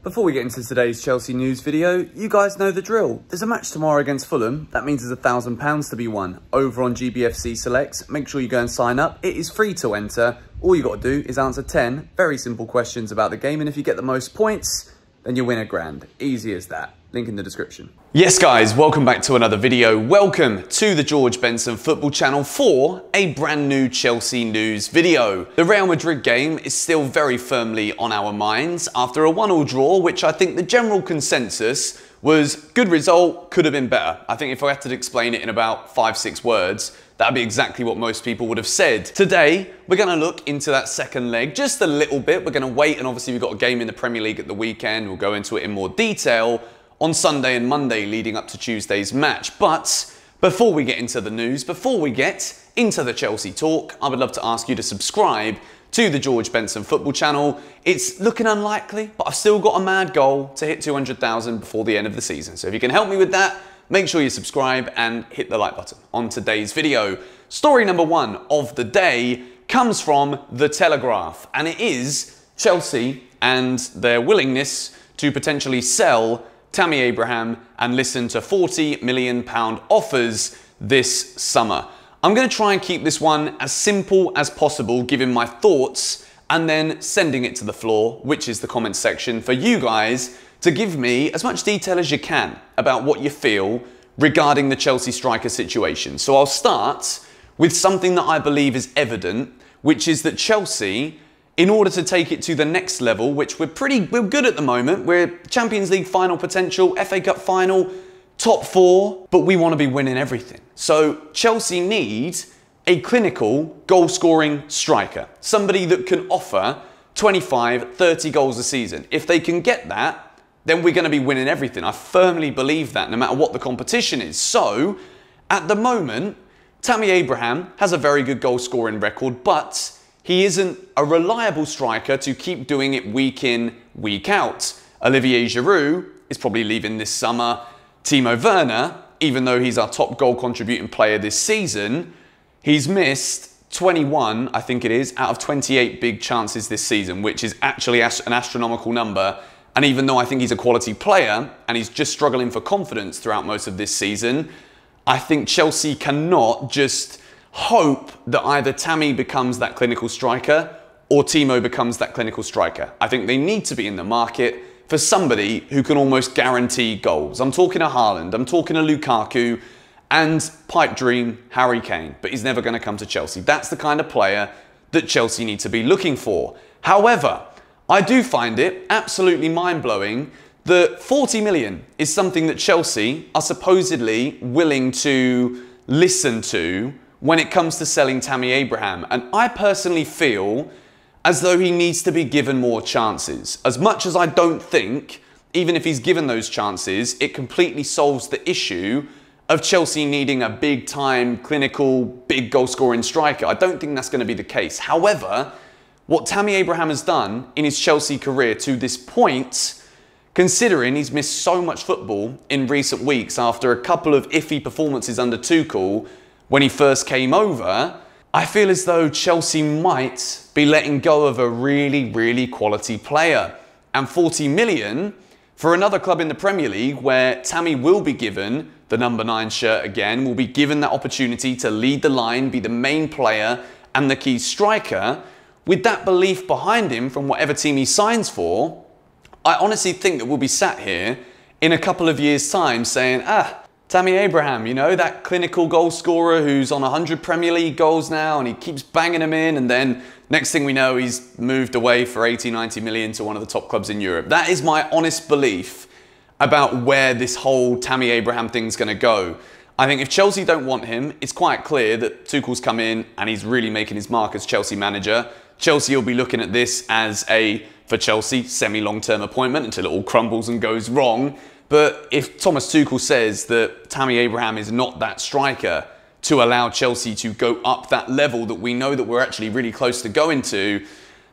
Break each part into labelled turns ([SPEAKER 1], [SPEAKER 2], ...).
[SPEAKER 1] Before we get into today's Chelsea news video, you guys know the drill. There's a match tomorrow against Fulham. That means there's £1,000 to be won over on GBFC Selects. Make sure you go and sign up. It is free to enter. All you got to do is answer 10 very simple questions about the game. And if you get the most points, then you win £1,000. Easy as that. Link in the description.
[SPEAKER 2] Yes guys, welcome back to another video. Welcome to the George Benson football channel for a brand new Chelsea news video. The Real Madrid game is still very firmly on our minds after a 1-1 draw, which I think the general consensus was good result, could have been better. I think if I had to explain it in about 5-6 words, that'd be exactly what most people would have said. Today, we're going to look into that second leg just a little bit. We're going to wait, and obviously we've got a game in the Premier League at the weekend. We'll go into it in more detail on Sunday and Monday leading up to Tuesday's match. But before we get into the news, before we get into the Chelsea talk, I would love to ask you to subscribe to the George Benson football channel. It's looking unlikely, but I've still got a mad goal to hit 200,000 before the end of the season. So if you can help me with that, make sure you subscribe and hit the like button on today's video. Story number one of the day comes from The Telegraph, and it is Chelsea and their willingness to potentially sell Tammy Abraham and listen to £40 million offers this summer. I'm going to try and keep this one as simple as possible, giving my thoughts and then sending it to the floor, which is the comment section, for you guys to give me as much detail as you can about what you feel regarding the Chelsea striker situation. So I'll start with something that I believe is evident, which is that Chelsea, in order to take it to the next level, which we're good at the moment, we're Champions League final potential, FA Cup final, top 4, but we want to be winning everything. So Chelsea need a clinical goal-scoring striker, somebody that can offer 25, 30 goals a season. If they can get that, then we're going to be winning everything. I firmly believe that, no matter what the competition is. So, at the moment, Tammy Abraham has a very good goal-scoring record, but he isn't a reliable striker to keep doing it week in, week out. Olivier Giroud is probably leaving this summer. Timo Werner, even though he's our top goal contributing player this season, he's missed 21, I think it is, out of 28 big chances this season, which is actually an astronomical number. And even though I think he's a quality player and he's just struggling for confidence throughout most of this season, I think Chelsea cannot just hope that either Tammy becomes that clinical striker or Timo becomes that clinical striker. I think they need to be in the market for somebody who can almost guarantee goals. I'm talking a Haaland, I'm talking a Lukaku, and pipe dream Harry Kane, but he's never going to come to Chelsea. That's the kind of player that Chelsea need to be looking for. However, I do find it absolutely mind-blowing that 40 million is something that Chelsea are supposedly willing to listen to when it comes to selling Tammy Abraham. And I personally feel as though he needs to be given more chances. As much as I don't think, even if he's given those chances, it completely solves the issue of Chelsea needing a big-time, clinical, big goal-scoring striker. I don't think that's going to be the case. However, what Tammy Abraham has done in his Chelsea career to this point, considering he's missed so much football in recent weeks after a couple of iffy performances under Tuchel when he first came over, I feel as though Chelsea might be letting go of a really, really quality player. And 40 million for another club in the Premier League where Tammy will be given the number 9 shirt again, will be given that opportunity to lead the line, be the main player and the key striker, with that belief behind him from whatever team he signs for, I honestly think that we'll be sat here in a couple of years' time saying, Tammy Abraham, you know, that clinical goal scorer who's on 100 Premier League goals now and he keeps banging them in, and then next thing we know he's moved away for 80, 90 million to one of the top clubs in Europe. That is my honest belief about where this whole Tammy Abraham thing's going to go. I think if Chelsea don't want him, it's quite clear that Tuchel's come in and he's really making his mark as Chelsea manager. Chelsea will be looking at this as a, for Chelsea, semi-long-term appointment until it all crumbles and goes wrong. But if Thomas Tuchel says that Tammy Abraham is not that striker to allow Chelsea to go up that level that we know that we're actually really close to going to,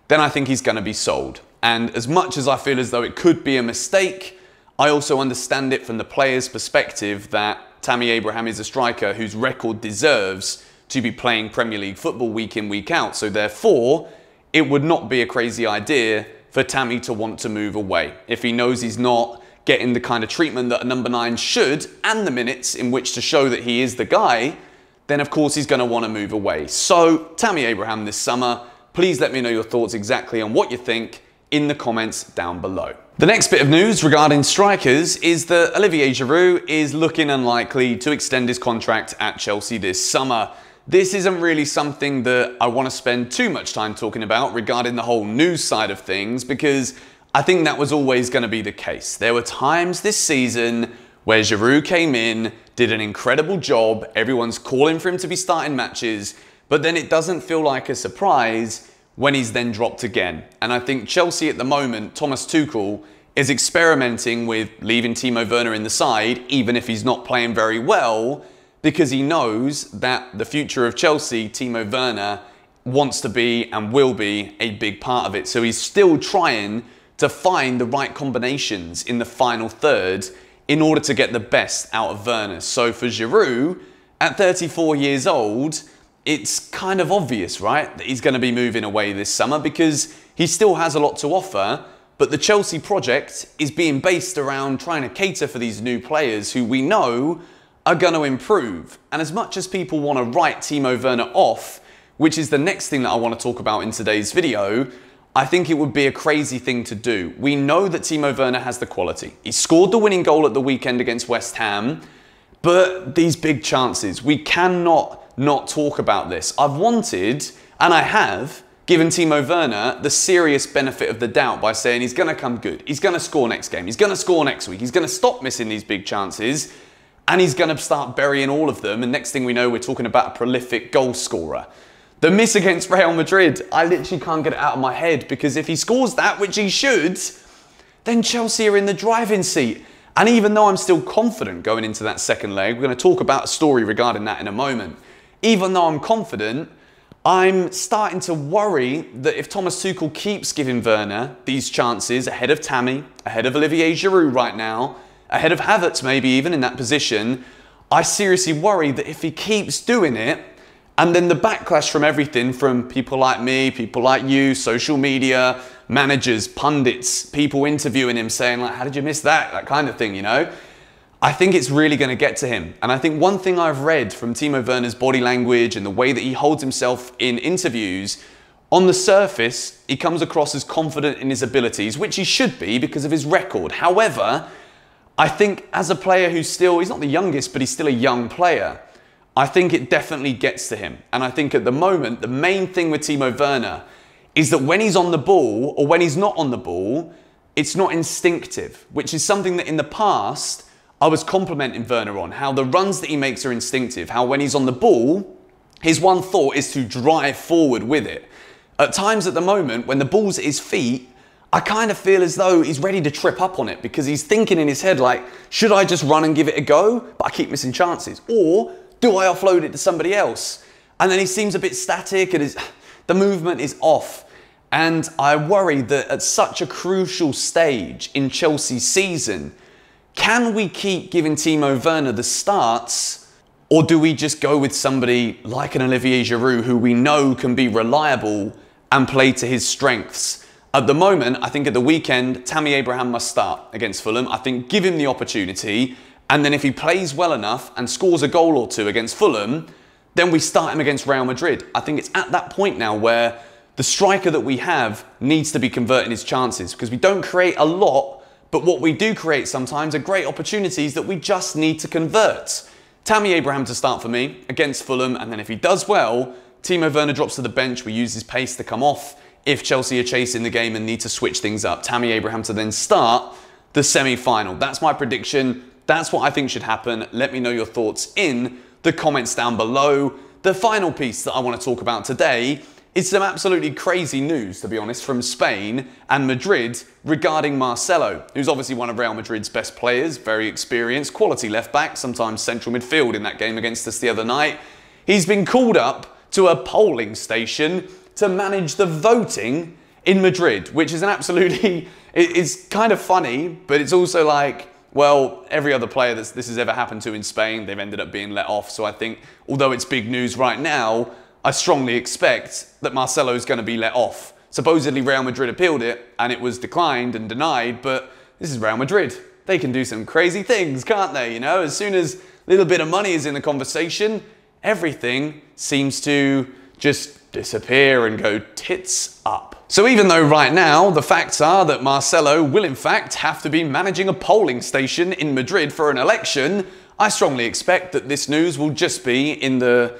[SPEAKER 2] then I think he's going to be sold. And as much as I feel as though it could be a mistake, I also understand it from the player's perspective that Tammy Abraham is a striker whose record deserves to be playing Premier League football week in, week out. So therefore, it would not be a crazy idea for for Tammy to want to move away. If he knows he's not getting the kind of treatment that a number 9 should, and the minutes in which to show that he is the guy, then of course he's going to want to move away. So, Tammy Abraham this summer, please let me know your thoughts exactly on what you think in the comments down below. The next bit of news regarding strikers is that Olivier Giroud is looking unlikely to extend his contract at Chelsea this summer. This isn't really something that I want to spend too much time talking about regarding the whole news side of things, because I think that was always going to be the case. There were times this season where Giroud came in, did an incredible job, everyone's calling for him to be starting matches, but then it doesn't feel like a surprise when he's then dropped again. And I think Chelsea at the moment, Thomas Tuchel, is experimenting with leaving Timo Werner in the side, even if he's not playing very well, because he knows that the future of Chelsea, Timo Werner, wants to be and will be a big part of it. So he's still trying to find the right combinations in the final third in order to get the best out of Werner. So for Giroud, at 34 years old, it's kind of obvious, right, that he's going to be moving away this summer because he still has a lot to offer, but the Chelsea project is being based around trying to cater for these new players who we know are going to improve. And as much as people want to write Timo Werner off, which is the next thing that I want to talk about in today's video, I think it would be a crazy thing to do. We know that Timo Werner has the quality. He scored the winning goal at the weekend against West Ham, but these big chances, we cannot not talk about this. I've wanted, and I have, given Timo Werner the serious benefit of the doubt by saying he's going to come good. He's going to score next game. He's going to score next week. He's going to stop missing these big chances, and he's going to start burying all of them. And next thing we know, we're talking about a prolific goal scorer. The miss against Real Madrid, I literally can't get it out of my head, because if he scores that, which he should, then Chelsea are in the driving seat. And even though I'm still confident going into that second leg, we're going to talk about a story regarding that in a moment. Even though I'm confident, I'm starting to worry that if Thomas Tuchel keeps giving Werner these chances ahead of Tammy, ahead of Olivier Giroud right now, ahead of Havertz maybe even in that position, I seriously worry that if he keeps doing it, and then the backlash from everything from people like me, people like you, social media, managers, pundits, people interviewing him saying like, how did you miss that? That kind of thing, you know? I think it's really going to get to him. And I think one thing I've read from Timo Werner's body language and the way that he holds himself in interviews, on the surface, he comes across as confident in his abilities, which he should be because of his record. However, I think as a player who's still, he's not the youngest, but he's still a young player, I think it definitely gets to him. And I think at the moment, the main thing with Timo Werner is that when he's on the ball or when he's not on the ball, it's not instinctive, which is something that in the past I was complimenting Werner on, how the runs that he makes are instinctive, how when he's on the ball, his one thought is to drive forward with it. At times at the moment, when the ball's at his feet, I kind of feel as though he's ready to trip up on it because he's thinking in his head like, should I just run and give it a go? But I keep missing chances. Or do I offload it to somebody else? And then he seems a bit static and the movement is off. And I worry that at such a crucial stage in Chelsea's season, can we keep giving Timo Werner the starts, or do we just go with somebody like an Olivier Giroud who we know can be reliable and play to his strengths? At the moment, I think at the weekend, Tammy Abraham must start against Fulham. I think give him the opportunity, and then if he plays well enough and scores a goal or two against Fulham, then we start him against Real Madrid. I think it's at that point now where the striker that we have needs to be converting his chances, because we don't create a lot, but what we do create sometimes are great opportunities that we just need to convert. Tammy Abraham to start for me against Fulham, and then if he does well, Timo Werner drops to the bench. We use his pace to come off if Chelsea are chasing the game and need to switch things up. Tammy Abraham to then start the semi-final. That's my prediction. That's what I think should happen. Let me know your thoughts in the comments down below. The final piece that I want to talk about today is some absolutely crazy news, to be honest, from Spain and Madrid regarding Marcelo, who's obviously one of Real Madrid's best players, very experienced, quality left-back, sometimes central midfield in that game against us the other night. He's been called up to a polling station to manage the voting in Madrid, which is an absolutely, it's kind of funny, but it's also like, well, every other player this has ever happened to in Spain, they've ended up being let off. So I think, although it's big news right now, I strongly expect that Marcelo is going to be let off Supposedly Real Madrid appealed it and it was declined and denied, but this is Real Madrid. They can do some crazy things, can't they? You know, as soon as a little bit of money is in the conversation, everything seems to just disappear and go tits up. So even though right now the facts are that Marcelo will in fact have to be managing a polling station in Madrid for an election, I strongly expect that this news will just be in the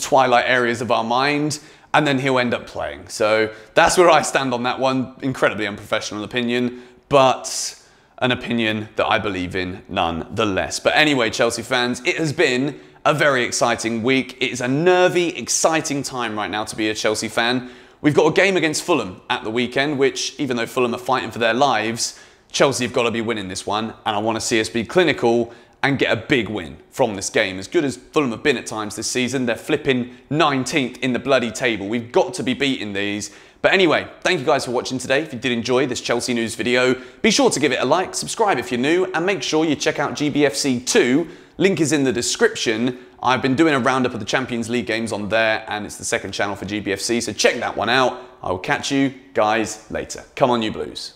[SPEAKER 2] twilight areas of our mind, and then he'll end up playing. So that's where I stand on that one. Incredibly unprofessional opinion, but an opinion that I believe in nonetheless. But anyway, Chelsea fans, it has been a very exciting week. It is a nervy, exciting time right now to be a Chelsea fan. We've got a game against Fulham at the weekend, which, even though Fulham are fighting for their lives, Chelsea have got to be winning this one, and I want to see us be clinical and get a big win from this game. As good as Fulham have been at times this season, they're flipping 19th in the bloody table. We've got to be beating these. But anyway, thank you guys for watching today. If you did enjoy this Chelsea news video, be sure to give it a like, subscribe if you're new, and make sure you check out GBFC 2. Link is in the description. I've been doing a roundup of the Champions League games on there, and it's the second channel for GBFC, so check that one out. I will catch you guys later. Come on, you Blues.